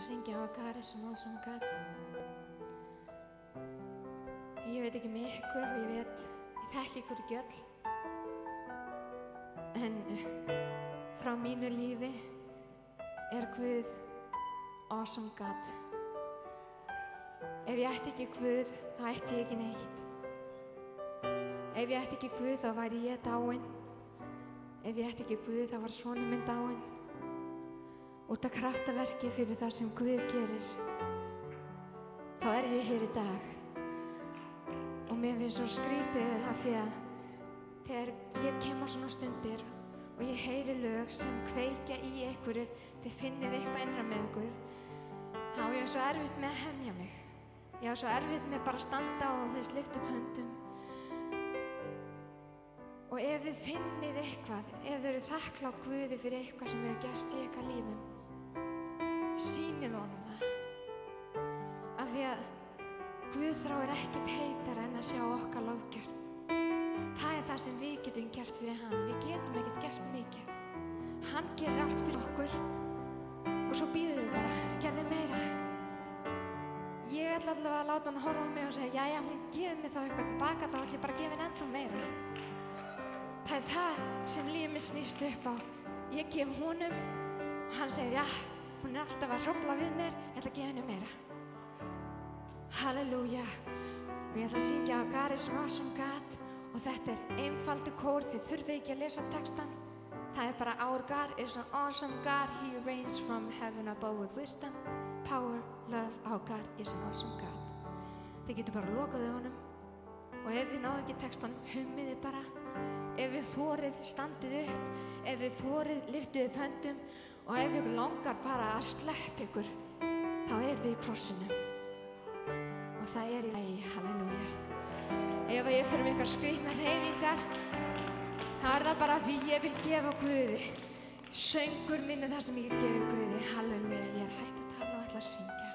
að syngja Our God is an awesome God. Ég veit ekki með ykkur og ég þekki ykkur ekki öll. En frá mínu lífi Guð awesome God. Ef ég ætti ekki Guð, þá ætti ég ekki neitt. Ef ég ætti ekki Guð, þá væri ég dáin. Ef ég ætti ekki Guð, þá var sonur minn dáin. Út af kraftaverki fyrir það sem Guð gerir, þá ég hér í dag. Og mér finnst svo skrítið af því að þegar ég kem á svona stundir og ég heyri lög sem kveikja í einhverju, þið finnið eitthvað innra með ykkur, þá ég svo erfitt með að hemja mig. Ég svo erfitt með bara að standa og lyfta upp höndum. Og ef þið finnið eitthvað, ef þið eru þakklátt Guði fyrir eitthvað sem hefur gerst í ykkar lífum, sýnið honum það. Af því að Guð þráir ekkert heitara en að sjá okkar lofgjörð. Það það sem við getum gert fyrir hann. Við getum ekkert gert mikið. Hann gerir allt fyrir okkur og svo bíðum við bara, gerðu meira. Ég ætla allavega að láta hann horfa á mig og segja, jæja, hún gefur mig þá eitthvað tilbaka, þá ætla ég bara að gefa henni ennþá meira. Það það sem lífið mitt snýst upp á. Ég gef honum og hann segir, já, hún alltaf að hrófla við mér, ég ætla að gefa henni meira. Halleluja. Og ég ætla að syngja Our God is an awesome God. Og þetta einfaldur kór, þið þurfið ekki að lesa textan. Það bara Our God is an awesome God. He reigns from heaven above with wisdom, power, love. Our God is an awesome God. Þið getur bara lokað augunum. Og ef þið náðu ekki textan, hummið þið bara. Ef þið þorið, standið upp. Ef þið þorið, lyftið upp höndum. Og ef ykkur langar bara að sleppa ykkur, þá þið í krossinu. Og það í lagi, halleluja. Ef ég fer með eitthvað skrýtnar hreyfingar, þá það bara því ég vil gefa Guði. Söngur minn það sem ég get gefið Guði. Halleluja, ég hætt að tala og ætla að syngja.